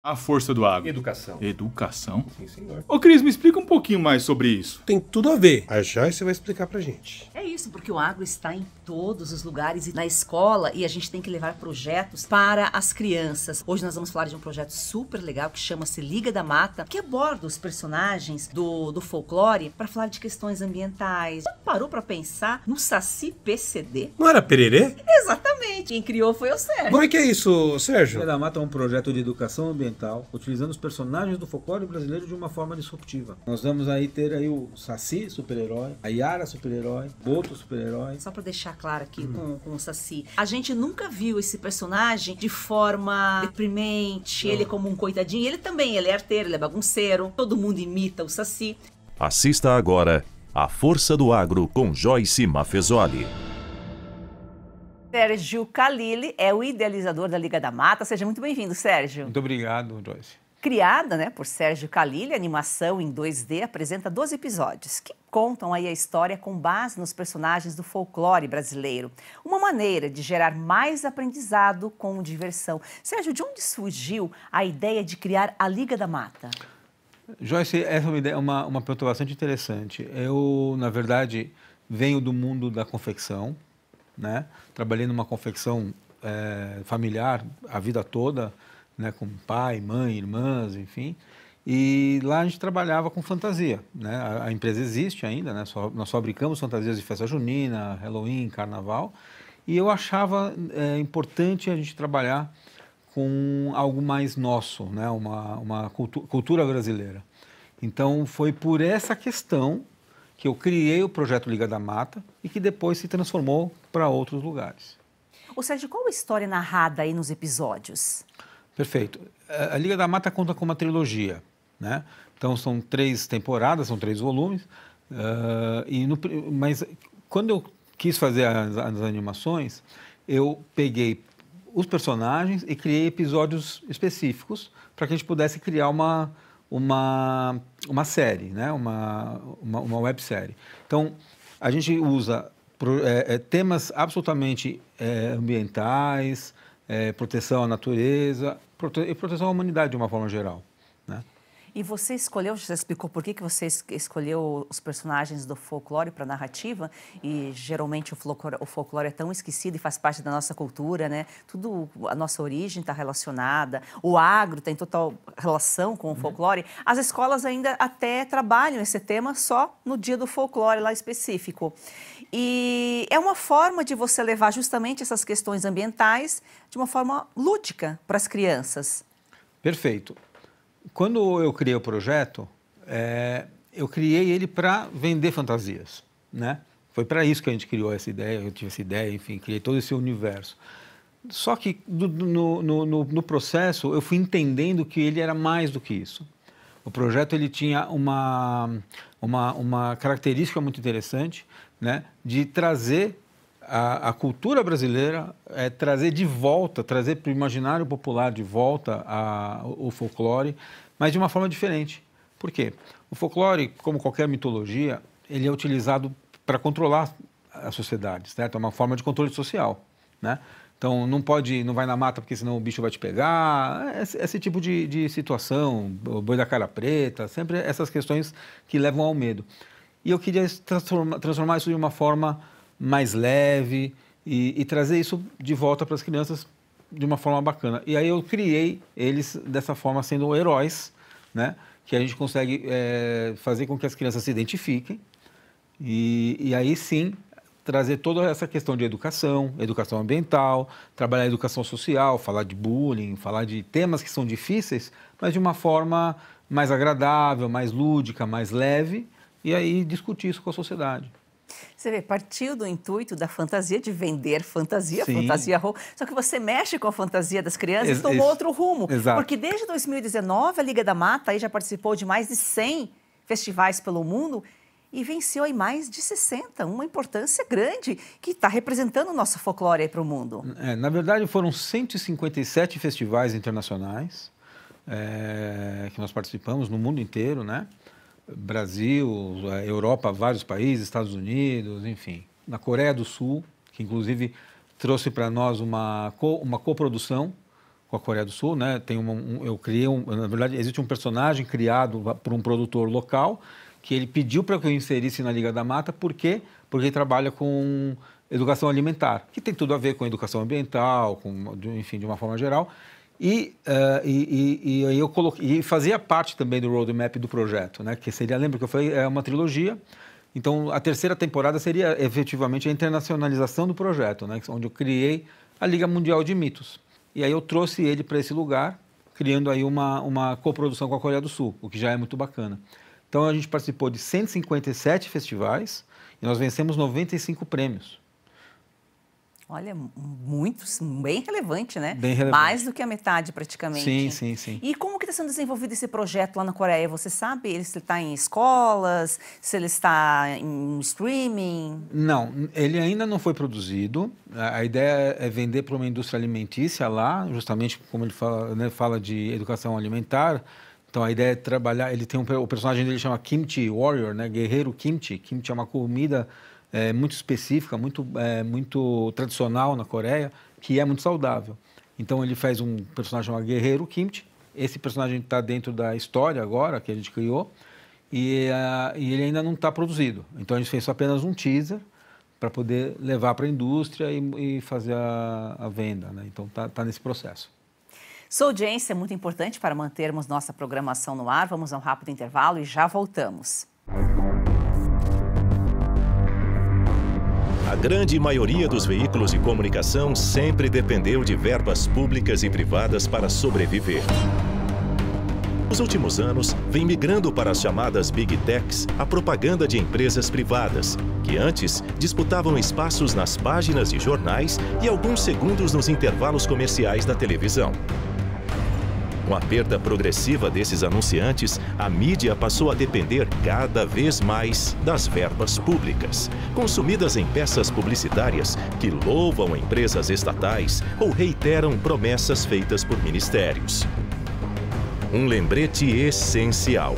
A força do agro. Educação. Educação? Sim, senhor. Ô, Cris, me explica um pouquinho mais sobre isso. Tem tudo a ver. A Joyce vai explicar pra gente. É isso, porque o agro está em todos os lugares e na escola e a gente tem que levar projetos para as crianças. Hoje nós vamos falar de um projeto super legal que chama-se Liga da Mata, que aborda os personagens do folclore para falar de questões ambientais. Já parou para pensar no Saci PCD? Não era Pererê? Exatamente. Quem criou foi o Sérgio. Como é que é isso, Sérgio? Liga da Mata é um projeto de educação ambiental, utilizando os personagens do folclore brasileiro de uma forma disruptiva. Nós vamos aí ter aí o Saci, super-herói, a Yara, super-herói, Boto, super-herói. Só pra deixar claro aqui com o Saci, a gente nunca viu esse personagem de forma deprimente, ele como um coitadinho. Ele também, ele é arteiro, ele é bagunceiro, todo mundo imita o Saci. Assista agora A Força do Agro com Joyce Maffezoli. Sérgio Khalili é o idealizador da Liga da Mata. Seja muito bem-vindo, Sérgio. Muito obrigado, Joyce. Criada, por Sérgio Khalili, a animação em 2D apresenta 12 episódios que contam aí a história com base nos personagens do folclore brasileiro. Uma maneira de gerar mais aprendizado com diversão. Sérgio, de onde surgiu a ideia de criar a Liga da Mata? Joyce, essa é uma ideia, uma pergunta bastante interessante. Eu, na verdade, venho do mundo da confecção, né? Trabalhei numa confecção familiar a vida toda, né? Com pai, mãe, irmãs, enfim. E lá a gente trabalhava com fantasia, né? A empresa existe ainda, né? Nós fabricamos fantasias de festa junina, Halloween, Carnaval. E eu achava importante a gente trabalhar com algo mais nosso, né? Uma cultura brasileira. Então foi por essa questão que eu criei o projeto Liga da Mata e que depois se transformou para outros lugares. Ô Sérgio, qual a história narrada aí nos episódios? Perfeito. A Liga da Mata conta com uma trilogia, né? Então são 3 temporadas, são 3 volumes, mas quando eu quis fazer as animações, eu peguei os personagens e criei episódios específicos para que a gente pudesse criar uma série, né? uma websérie. Então, a gente usa temas absolutamente ambientais, proteção à natureza e proteção à humanidade de uma forma geral, né? E você escolheu, você explicou por que você escolheu os personagens do folclore para a narrativa? E geralmente o folclore é tão esquecido e faz parte da nossa cultura, né? Tudo, a nossa origem está relacionada, o agro tem total relação com o folclore. As escolas ainda até trabalham esse tema só no dia do folclore lá específico. E é uma forma de você levar justamente essas questões ambientais de uma forma lúdica para as crianças. Perfeito. Quando eu criei o projeto, eu criei ele para vender fantasias, né? Foi para isso que a gente criou essa ideia, eu tive essa ideia, enfim, criei todo esse universo. Só que no processo eu fui entendendo que ele era mais do que isso. O projeto ele tinha uma característica muito interessante, né? De trazer a cultura brasileira, trazer de volta, trazer para o imaginário popular de volta o folclore, mas de uma forma diferente. Por quê? O folclore, como qualquer mitologia, ele é utilizado para controlar a sociedade, certo? É uma forma de controle social, né? Então, não vai na mata porque senão o bicho vai te pegar, esse tipo de situação, o boi da cara preta, sempre essas questões que levam ao medo. E eu queria transformar isso de uma forma mais leve e trazer isso de volta para as crianças de uma forma bacana. E aí eu criei eles dessa forma sendo heróis, né? Que a gente consegue fazer com que as crianças se identifiquem e aí sim trazer toda essa questão de educação ambiental, trabalhar a educação social, falar de bullying, falar de temas que são difíceis, mas de uma forma mais agradável, mais lúdica, mais leve, e aí discutir isso com a sociedade. Você vê, partiu do intuito da fantasia, de vender fantasia, Sim. fantasia roupa, só que você mexe com a fantasia das crianças e tomou outro rumo. Exato. Porque desde 2019 a Liga da Mata aí já participou de mais de 100 festivais pelo mundo e venceu aí mais de 60, uma importância grande que está representando o nosso folclore aí para o mundo. Na verdade foram 157 festivais internacionais que nós participamos no mundo inteiro, né? Brasil, Europa, vários países, Estados Unidos, enfim. Na Coreia do Sul, que inclusive trouxe para nós uma coprodução com a Coreia do Sul, né? Eu criei na verdade, existe um personagem criado por um produtor local que ele pediu para que eu inserisse na Liga da Mata, por quê? Porque ele trabalha com educação alimentar, que tem tudo a ver com educação ambiental, enfim, de uma forma geral. E aí eu coloquei, e fazia parte também do roadmap do projeto, né? Que seria, lembra que eu falei, é uma trilogia. Então, a terceira temporada seria efetivamente a internacionalização do projeto, né? Onde eu criei a Liga Mundial de Mitos. E aí eu trouxe ele para esse lugar, criando aí uma coprodução com a Coreia do Sul, o que já é muito bacana. Então, a gente participou de 157 festivais e nós vencemos 95 prêmios. Olha, bem relevante, né? Bem relevante. Mais do que a metade, praticamente. Sim. E como que está sendo desenvolvido esse projeto lá na Coreia? Você sabe se ele está em escolas, se ele está em streaming? Não, ele ainda não foi produzido. A ideia é vender para uma indústria alimentícia lá, justamente como ele fala, né, fala de educação alimentar. Então, a ideia é trabalhar... Ele tem o personagem dele chama Kimchi Warrior, né? Guerreiro Kimchi. Kimchi é uma comida... muito específica, muito tradicional na Coreia, que é muito saudável. Então, ele faz um personagem chamado Guerreiro Kimchi. Esse personagem está dentro da história agora, que a gente criou, e ele ainda não está produzido. Então, a gente fez apenas um teaser para poder levar para a indústria e fazer a venda, né? Então, tá nesse processo. Sua audiência é muito importante para mantermos nossa programação no ar. Vamos a um rápido intervalo e já voltamos. A grande maioria dos veículos de comunicação sempre dependeu de verbas públicas e privadas para sobreviver. Nos últimos anos, vem migrando para as chamadas Big Techs a propaganda de empresas privadas, que antes disputavam espaços nas páginas de jornais e alguns segundos nos intervalos comerciais da televisão. Com a perda progressiva desses anunciantes, a mídia passou a depender cada vez mais das verbas públicas, consumidas em peças publicitárias que louvam empresas estatais ou reiteram promessas feitas por ministérios. Um lembrete essencial.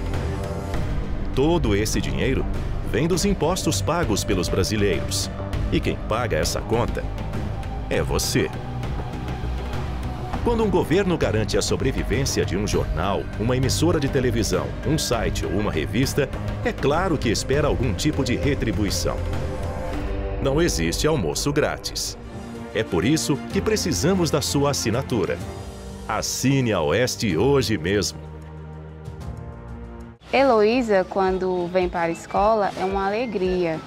Todo esse dinheiro vem dos impostos pagos pelos brasileiros. E quem paga essa conta é você. Quando um governo garante a sobrevivência de um jornal, uma emissora de televisão, um site ou uma revista, é claro que espera algum tipo de retribuição. Não existe almoço grátis. É por isso que precisamos da sua assinatura. Assine a Oeste hoje mesmo. Heloísa, quando vem para a escola, é uma alegria.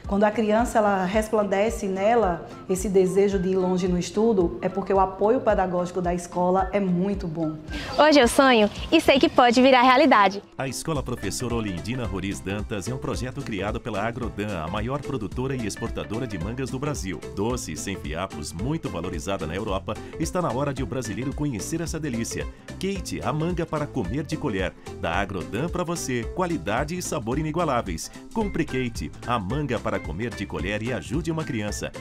Quando a criança ela resplandece nela esse desejo de ir longe no estudo, é porque o apoio pedagógico da escola é muito bom. Hoje eu sonho e sei que pode virar realidade. A Escola Professora Olindina Roriz Dantas é um projeto criado pela Agrodan, a maior produtora e exportadora de mangas do Brasil. Doce e sem fiapos, muito valorizada na Europa, está na hora de o brasileiro conhecer essa delícia. Kate, a manga para comer de colher. Da Agrodan para você, qualidade e sabor inigualáveis. Compre Kate, a manga para comer de colher e ajude uma criança.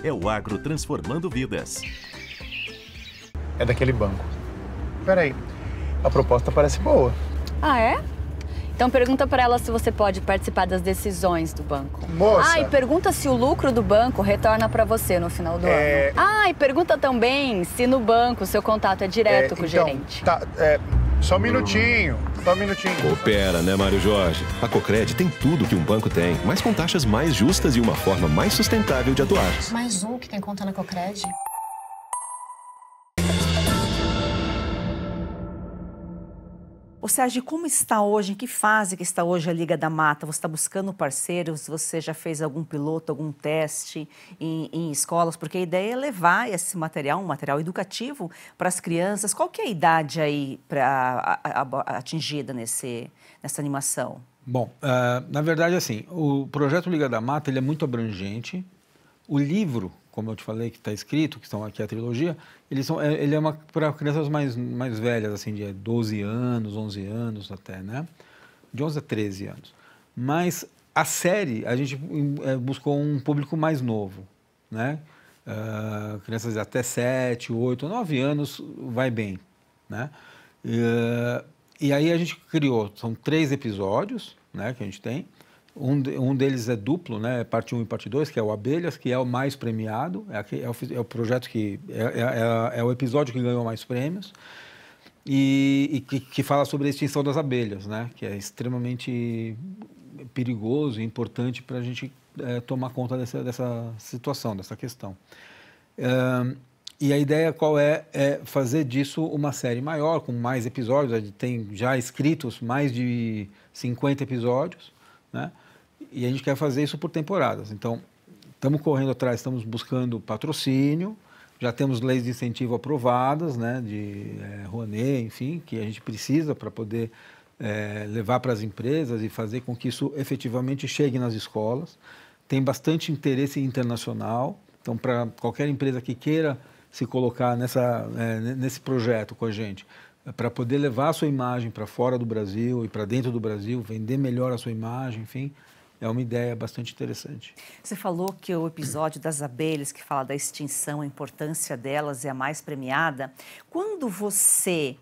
É o Agro transformando vidas. É daquele banco. Peraí, a proposta parece boa. Ah, é? Então pergunta para ela se você pode participar das decisões do banco. Moça! Ah, e pergunta se o lucro do banco retorna para você no final do ano. Ah, e pergunta também se no banco o seu contato é direto com o gerente. Tá, só um minutinho. Coopera, né, Mário Jorge? A Cocred tem tudo que um banco tem, mas com taxas mais justas e uma forma mais sustentável de atuar. Mais um que tem conta na Cocred? Ô Sérgio, como está hoje, em que fase que está hoje a Liga da Mata? Você está buscando parceiros? Você já fez algum piloto, algum teste em escolas? Porque a ideia é levar esse material, um material educativo, para as crianças. Qual que é a idade aí atingida nessa animação? Bom, na verdade, assim, o projeto Liga da Mata ele é muito abrangente. O livro, como eu te falei, que está escrito, que estão aqui a trilogia, ele é para crianças mais velhas, assim, de 12 anos, 11 anos até, né? De 11 a 13 anos. Mas a série, a gente buscou um público mais novo, né? Crianças de até 7, 8, 9 anos, vai bem, né? E aí a gente criou, são 3 episódios, né, que a gente tem, Um deles é duplo, né? Parte 1 e parte 2, que é o Abelhas, que é o mais premiado, é o projeto que é o episódio que ganhou mais prêmios, e que fala sobre a extinção das abelhas, né? Que é extremamente perigoso e importante para a gente tomar conta dessa situação, dessa questão. E a ideia qual é fazer disso uma série maior, com mais episódios. A gente tem já escritos mais de 50 episódios, né? E a gente quer fazer isso por temporadas. Então, estamos correndo atrás, estamos buscando patrocínio, já temos leis de incentivo aprovadas, né? De Rouanet, enfim, que a gente precisa para poder levar para as empresas e fazer com que isso efetivamente chegue nas escolas. Tem bastante interesse internacional, então para qualquer empresa que queira se colocar nesse projeto com a gente, para poder levar a sua imagem para fora do Brasil e para dentro do Brasil, vender melhor a sua imagem, enfim, é uma ideia bastante interessante. Você falou que o episódio das abelhas, que fala da extinção, a importância delas, é a mais premiada. Quando você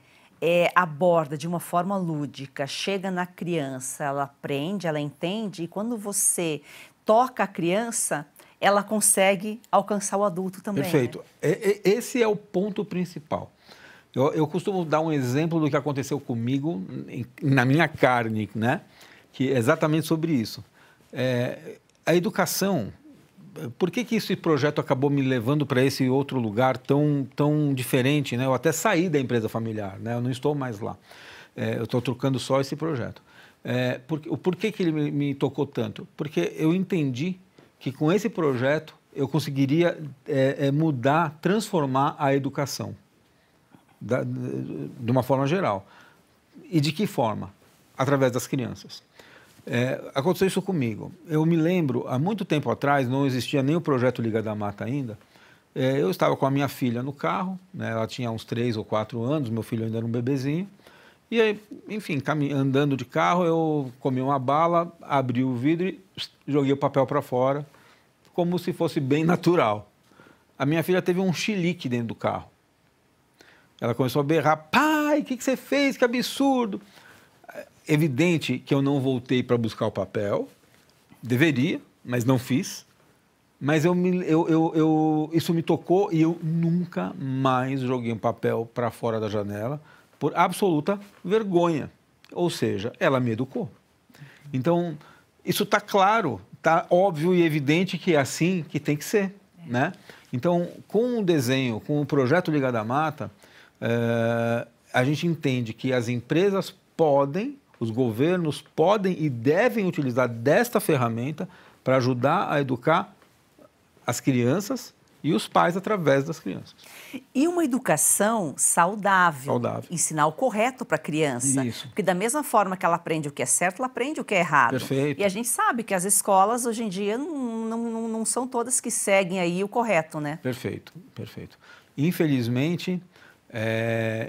aborda de uma forma lúdica, chega na criança, ela aprende, ela entende, e quando você toca a criança, ela consegue alcançar o adulto também. Perfeito. Né? Esse é o ponto principal. Eu costumo dar um exemplo do que aconteceu comigo na minha carne, né? Que é exatamente sobre isso. A educação, por que esse projeto acabou me levando para esse outro lugar tão diferente, né? Eu até saí da empresa familiar, né? Eu não estou mais lá. Eu estou trocando só esse projeto. Por que ele me tocou tanto? Porque eu entendi que com esse projeto eu conseguiria mudar, transformar a educação de uma forma geral. E de que forma? Através das crianças. Aconteceu isso comigo. Eu me lembro, há muito tempo atrás, não existia nem o projeto Liga da Mata ainda, eu estava com a minha filha no carro, né, ela tinha uns 3 ou 4 anos, meu filho ainda era um bebezinho, e aí, enfim, andando de carro, eu comi uma bala, abri o vidro e joguei o papel para fora, como se fosse bem natural. A minha filha teve um chilique dentro do carro. Ela começou a berrar: pai, o que você fez? Que absurdo! Evidente que eu não voltei para buscar o papel, deveria, mas não fiz. Mas isso me tocou e eu nunca mais joguei um papel para fora da janela por absoluta vergonha. Ou seja, ela me educou. Então, isso está claro, está óbvio e evidente que é assim que tem que ser, né? Então, com o desenho, com o projeto Liga da Mata, a gente entende que as empresas podem, os governos podem e devem utilizar desta ferramenta para ajudar a educar as crianças e os pais através das crianças. E uma educação saudável. Ensinar o correto para a criança. Isso. Porque da mesma forma que ela aprende o que é certo, ela aprende o que é errado. Perfeito. E a gente sabe que as escolas, hoje em dia, não são todas que seguem aí o correto, né? Perfeito, perfeito. Infelizmente,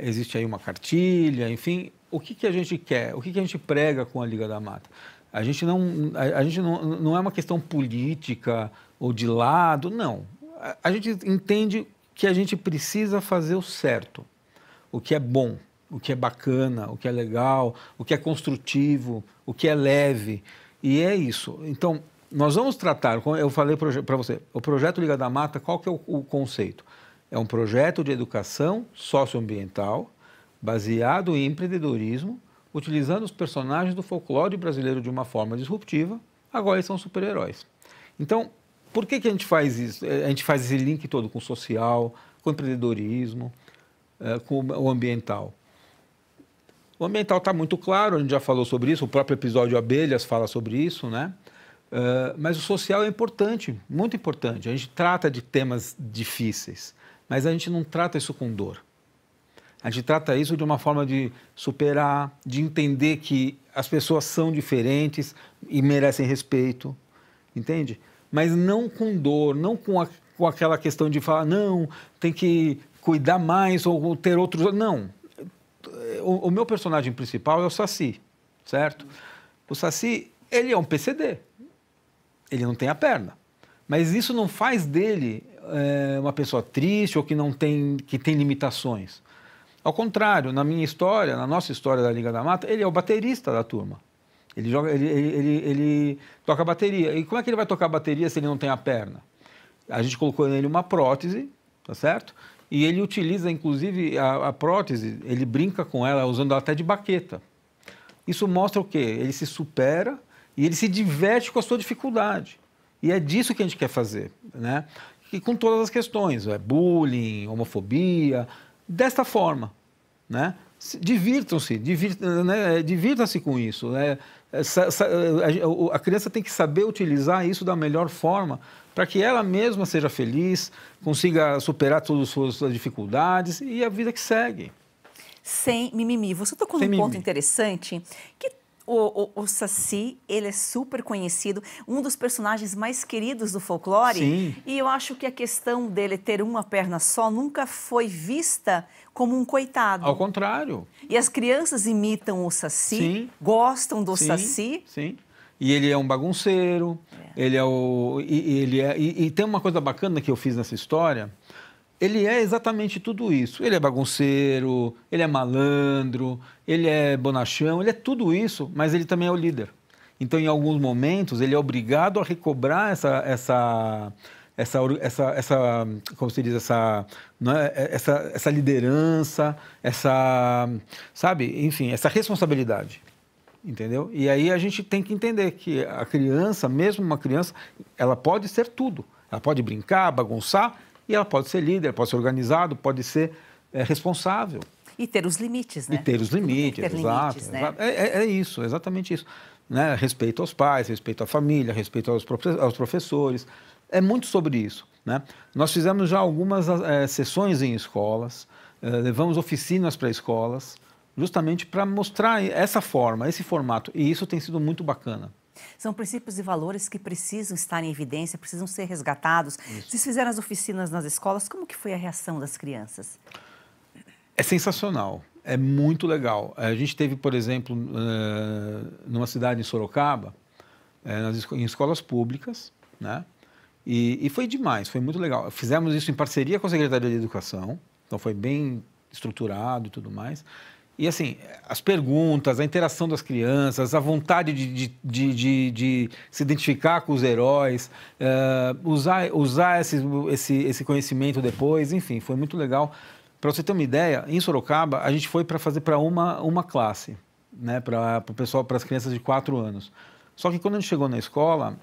existe aí uma cartilha, enfim. O que a gente quer? O que a gente prega com a Liga da Mata? A gente não é uma questão política ou de lado, não. A gente entende que a gente precisa fazer o certo, o que é bom, o que é bacana, o que é legal, o que é construtivo, o que é leve, e é isso. Então, nós vamos tratar, como eu falei para você, o projeto Liga da Mata, qual que é o conceito? É um projeto de educação socioambiental baseado em empreendedorismo, utilizando os personagens do folclore brasileiro de uma forma disruptiva. Agora eles são super-heróis. Então, por que a gente faz isso? A gente faz esse link todo com o social, com o empreendedorismo, com o ambiental. O ambiental está muito claro, a gente já falou sobre isso, o próprio episódio Abelhas fala sobre isso, né? Mas o social é importante, muito importante. A gente trata de temas difíceis, mas a gente não trata isso com dor. A gente trata isso de uma forma de superar, de entender que as pessoas são diferentes e merecem respeito, entende? Mas não com dor, não com aquela questão de falar, não, tem que cuidar mais ou ter outros... Não. O meu personagem principal é o Saci, certo? O Saci, ele é um PCD. Ele não tem a perna. Mas isso não faz dele uma pessoa triste ou que tem limitações. Ao contrário, na minha história, na nossa história da Liga da Mata, ele é o baterista da turma. Ele toca bateria. E como é que ele vai tocar bateria se ele não tem a perna? A gente colocou nele uma prótese, tá certo? E ele utiliza, inclusive, a prótese, ele brinca com ela, usando ela até de baqueta. Isso mostra o quê? Ele se supera e ele se diverte com a sua dificuldade. E é disso que a gente quer fazer, né? E com todas as questões, bullying, homofobia, desta forma, né? Divirtam-se, divirtam-se com isso, né? A criança tem que saber utilizar isso da melhor forma para que ela mesma seja feliz, consiga superar todas as suas dificuldades e a vida que segue. Sem mimimi. Você tocou num ponto interessante, que o Saci, ele é super conhecido, um dos personagens mais queridos do folclore. Sim. E eu acho que a questão dele ter uma perna só nunca foi vista como um coitado. Ao contrário. E as crianças imitam o Saci, Sim. gostam do Sim. Saci. Sim. E ele é um bagunceiro, e tem uma coisa bacana que eu fiz nessa história, ele é exatamente tudo isso. Ele é bagunceiro, ele é malandro, ele é bonachão, ele é tudo isso, mas ele também é o líder. Então, em alguns momentos, ele é obrigado a recobrar como se diz, essa liderança, enfim, essa responsabilidade. Entendeu? E aí a gente tem que entender que a criança, mesmo uma criança, ela pode ser tudo. Ela pode brincar, bagunçar, e ela pode ser líder, pode ser organizado, pode ser responsável. E ter os limites, né? E ter os limites, exato. Né? É isso, exatamente isso. Né? Respeito aos pais, respeito à família, respeito aos professores. É muito sobre isso. Né? Nós fizemos já algumas sessões em escolas, levamos oficinas para escolas, justamente para mostrar essa forma, esse formato. E isso tem sido muito bacana. São princípios e valores que precisam estar em evidência, precisam ser resgatados. Isso. Vocês fizeram as oficinas nas escolas, como que foi a reação das crianças? É sensacional, é muito legal. A gente teve, por exemplo, numa cidade em Sorocaba, em escolas públicas, né? E foi demais, foi muito legal. Fizemos isso em parceria com a Secretaria de Educação, então foi bem estruturado e tudo mais. E, assim, as perguntas, a interação das crianças, a vontade de se identificar com os heróis, usar esse conhecimento depois, enfim, foi muito legal. Para você ter uma ideia, em Sorocaba, a gente foi para fazer para uma classe, né, para o pessoal, para as crianças de 4 anos. Só que quando a gente chegou na escola,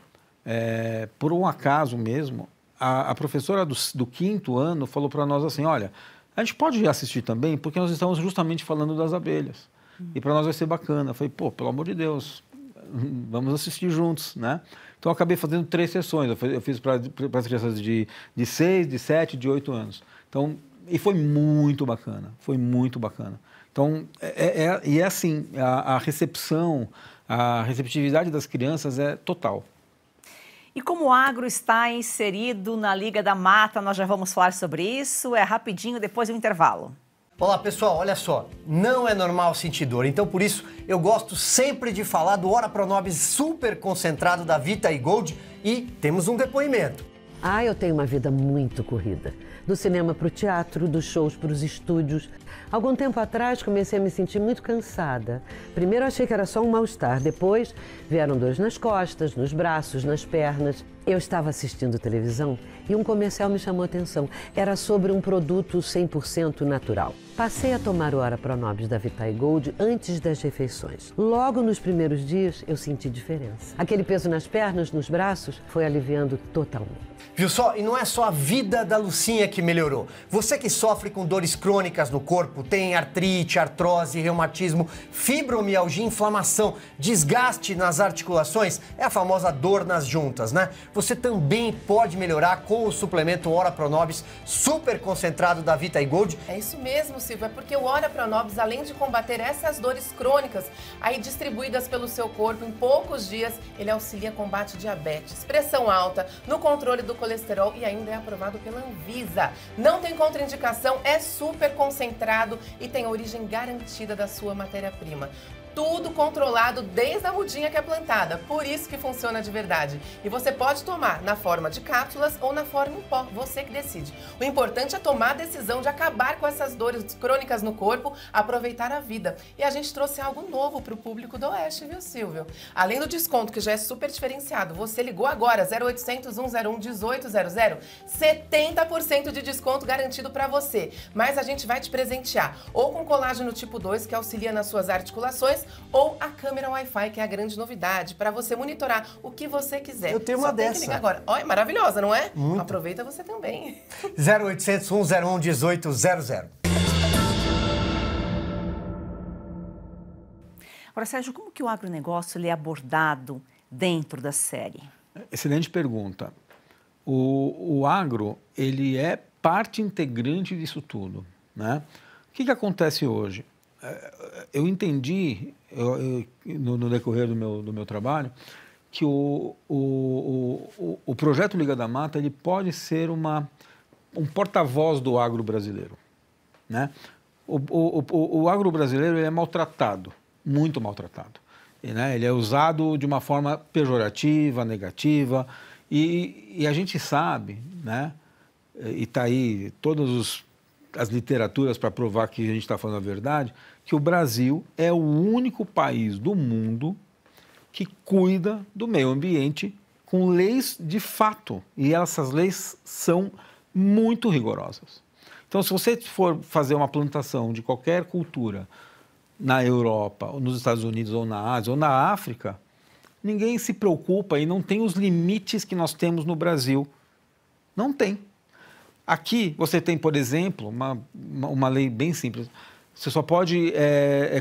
por um acaso mesmo, a professora do 5º ano falou para nós assim, olha, a gente pode assistir também, porque nós estamos justamente falando das abelhas. E para nós vai ser bacana. Eu falei, pelo amor de Deus, vamos assistir juntos, né? Então, eu acabei fazendo 3 sessões. Eu fiz para as crianças de 6, de 7, de 8 anos. Então, e foi muito bacana, foi muito bacana. Então, é assim, a recepção, a receptividade das crianças é total. E como o agro está inserido na Liga da Mata, nós já vamos falar sobre isso, é rapidinho, depois do intervalo. Olá pessoal, olha só, não é normal sentir dor, então por isso eu gosto sempre de falar do Ora Pronobis super concentrado da Vita e Gold e temos um depoimento. Eu tenho uma vida muito corrida, do cinema para o teatro, dos shows para os estúdios. Algum tempo atrás comecei a me sentir muito cansada. Primeiro achei que era só um mal-estar, depois vieram dores nas costas, nos braços, nas pernas. Eu estava assistindo televisão e um comercial me chamou a atenção. Era sobre um produto 100% natural. Passei a tomar o Ora Pronobis da Vitae Gold antes das refeições. Logo nos primeiros dias eu senti diferença. Aquele peso nas pernas, nos braços, foi aliviando totalmente. Viu só? E não é só a vida da Lucinha que melhorou. Você que sofre com dores crônicas no corpo, tem artrite, artrose, reumatismo, fibromialgia, inflamação, desgaste nas articulações, é a famosa dor nas juntas, né? Você também pode melhorar com o suplemento Ora Pronobis super concentrado da Vitae Gold. É isso mesmo, Silvio, é porque o Ora Pronobis, além de combater essas dores crônicas, aí distribuídas pelo seu corpo em poucos dias, ele auxilia a combate diabetes, pressão alta, no controle do colesterol e ainda é aprovado pela Anvisa. Não tem contraindicação, é super concentrado e tem a origem garantida da sua matéria-prima. tudo controlado desde a mudinha que é plantada. Por isso que funciona de verdade. E você pode tomar na forma de cápsulas ou na forma em pó, você que decide. O importante é tomar a decisão de acabar com essas dores crônicas no corpo, aproveitar a vida. E a gente trouxe algo novo para o público do Oeste, viu, Silvio? Além do desconto, que já é super diferenciado, você ligou agora, 0800 101 1800, 70% de desconto garantido para você. Mas a gente vai te presentear ou com colágeno tipo 2, que auxilia nas suas articulações, ou a câmera Wi-Fi, que é a grande novidade, para você monitorar o que você quiser. Eu tenho uma dessa. Ligar agora. Olha, maravilhosa, não é? Muito. Aproveita você também. 0800 101 1800. Agora, Sérgio, como que o agronegócio ele é abordado dentro da série? Excelente pergunta. O agro, ele é parte integrante disso tudo, né? O que acontece hoje? Eu entendi, no decorrer do meu trabalho, que o projeto Liga da Mata ele pode ser um porta-voz do agro brasileiro, né? O agro brasileiro ele é maltratado, muito maltratado, né? Ele é usado de uma forma pejorativa, negativa, e a gente sabe, né? E está aí todas as literaturas para provar que a gente está falando a verdade, que o Brasil é o único país do mundo que cuida do meio ambiente com leis de fato. E essas leis são muito rigorosas. Então, se você for fazer uma plantação de qualquer cultura na Europa, ou nos Estados Unidos, ou na Ásia, ou na África, ninguém se preocupa e não tem os limites que nós temos no Brasil. Não tem. Aqui você tem, por exemplo, uma lei bem simples. Você só pode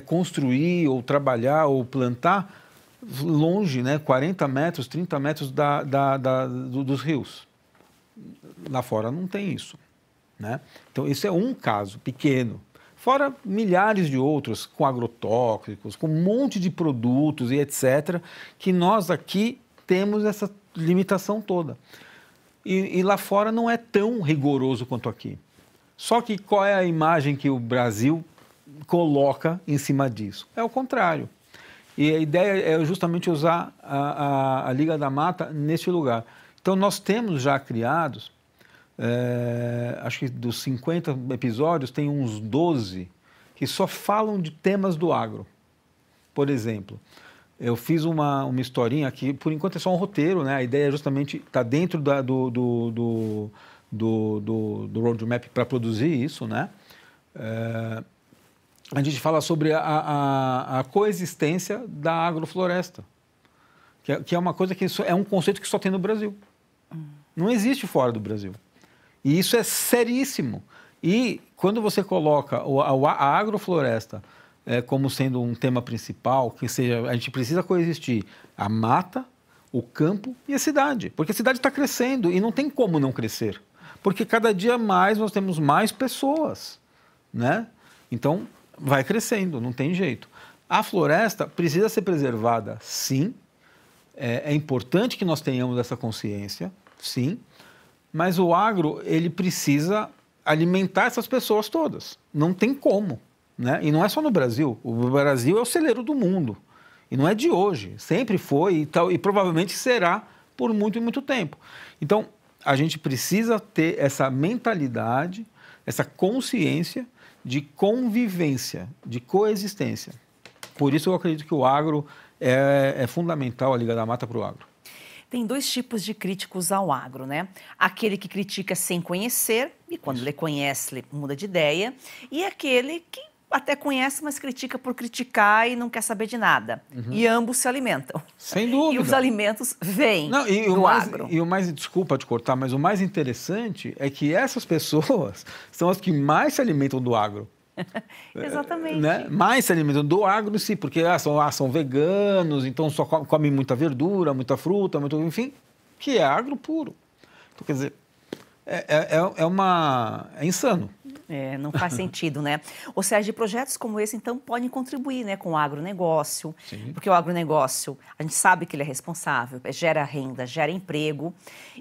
construir ou trabalhar ou plantar longe, né, 40 metros, 30 metros dos rios. Lá fora não tem isso, né? Então, isso é um caso pequeno. Fora milhares de outros, com agrotóxicos, com um monte de produtos e etc., que nós aqui temos essa limitação toda. E lá fora não é tão rigoroso quanto aqui. Só que qual é a imagem que o Brasil coloca em cima disso? É o contrário. E a ideia é justamente usar a Liga da Mata nesse lugar. Então, nós temos já criados, acho que dos 50 episódios, tem uns 12 que só falam de temas do agro. Por exemplo, eu fiz uma historinha aqui, por enquanto é só um roteiro, né? A ideia é justamente estar dentro do roadmap para produzir isso, né? A gente fala sobre a coexistência da agrofloresta, que é uma coisa que é um conceito que só tem no Brasil. Não existe fora do Brasil. E isso é seríssimo. E quando você coloca a agrofloresta como sendo um tema principal, que seja, a gente precisa coexistir a mata, o campo e a cidade. Porque a cidade está crescendo e não tem como não crescer. Porque cada dia mais nós temos mais pessoas, né? Então, vai crescendo, não tem jeito. A floresta precisa ser preservada, sim. É importante que nós tenhamos essa consciência, sim. Mas o agro, ele precisa alimentar essas pessoas todas. Não tem como, né? E não é só no Brasil. O Brasil é o celeiro do mundo. E não é de hoje. Sempre foi e provavelmente será por muito e muito tempo. Então, a gente precisa ter essa mentalidade, essa consciência de convivência, de coexistência. Por isso eu acredito que o agro é fundamental, a Liga da Mata, para o agro. Tem dois tipos de críticos ao agro, né? Aquele que critica sem conhecer, e quando ele conhece, ele muda de ideia. E aquele que até conhece, mas critica por criticar e não quer saber de nada. Uhum. E ambos se alimentam. Sem dúvida. E os alimentos vêm do agro. E o mais, desculpa te cortar, mas o mais interessante é que essas pessoas são as que mais se alimentam do agro. Exatamente. Né? Mais se alimentam do agro, sim, porque são veganos, então só comem muita verdura, muita fruta, enfim, que é agro puro. Então, quer dizer, é insano. Não faz sentido, né? Ou seja, projetos como esse, então, podem contribuir, né, com o agronegócio. Sim. Porque o agronegócio, a gente sabe que ele é responsável, gera renda, gera emprego.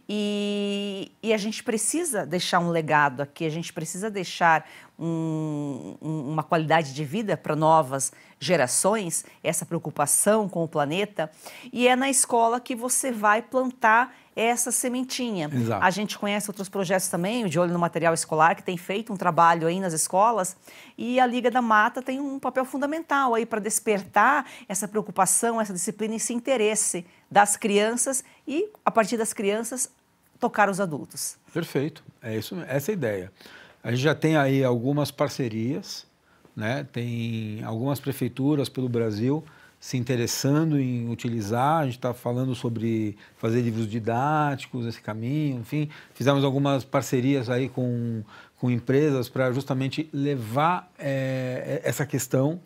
E a gente precisa deixar um legado aqui, a gente precisa deixar uma qualidade de vida para novas gerações, essa preocupação com o planeta. E é na escola que você vai plantar essa sementinha. Exato. A gente conhece outros projetos também, o De Olho no Material Escolar, que tem feito um trabalho aí nas escolas, e a Liga da Mata tem um papel fundamental aí para despertar essa preocupação, essa disciplina e esse interesse das crianças e, a partir das crianças, tocar os adultos. Perfeito, é isso, essa é a ideia. A gente já tem aí algumas parcerias, né? Tem algumas prefeituras pelo Brasil se interessando em utilizar, a gente está falando sobre fazer livros didáticos, esse caminho, enfim, fizemos algumas parcerias aí com empresas para justamente levar essa questão.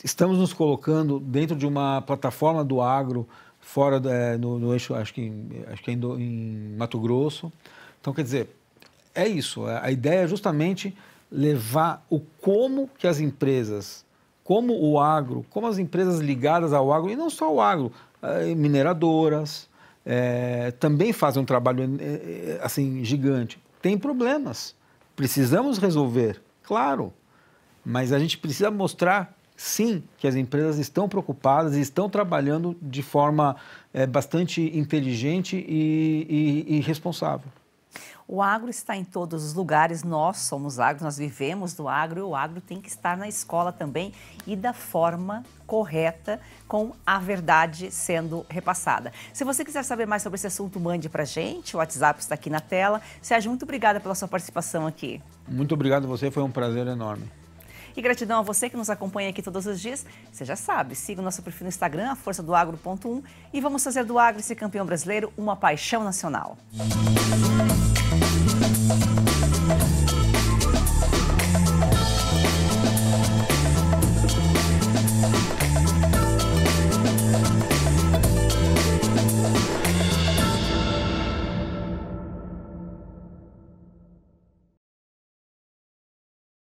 Estamos nos colocando dentro de uma plataforma do agro, fora no eixo, acho que em Mato Grosso. Então, quer dizer, é isso, a ideia é justamente levar o como que as empresas, como o agro, como as empresas ligadas ao agro, e não só o agro, mineradoras, também fazem um trabalho assim, gigante. Tem problemas, precisamos resolver, claro, mas a gente precisa mostrar, sim, que as empresas estão preocupadas e estão trabalhando de forma bastante inteligente e responsável. O agro está em todos os lugares, nós somos agro, nós vivemos do agro e o agro tem que estar na escola também e da forma correta, com a verdade sendo repassada. Se você quiser saber mais sobre esse assunto, mande pra gente, o WhatsApp está aqui na tela. Sérgio, muito obrigada pela sua participação aqui. Muito obrigado a você, foi um prazer enorme. E gratidão a você que nos acompanha aqui todos os dias. Você já sabe, siga o nosso perfil no Instagram, aforçadoagro.1, e vamos fazer do agro esse campeão brasileiro uma paixão nacional.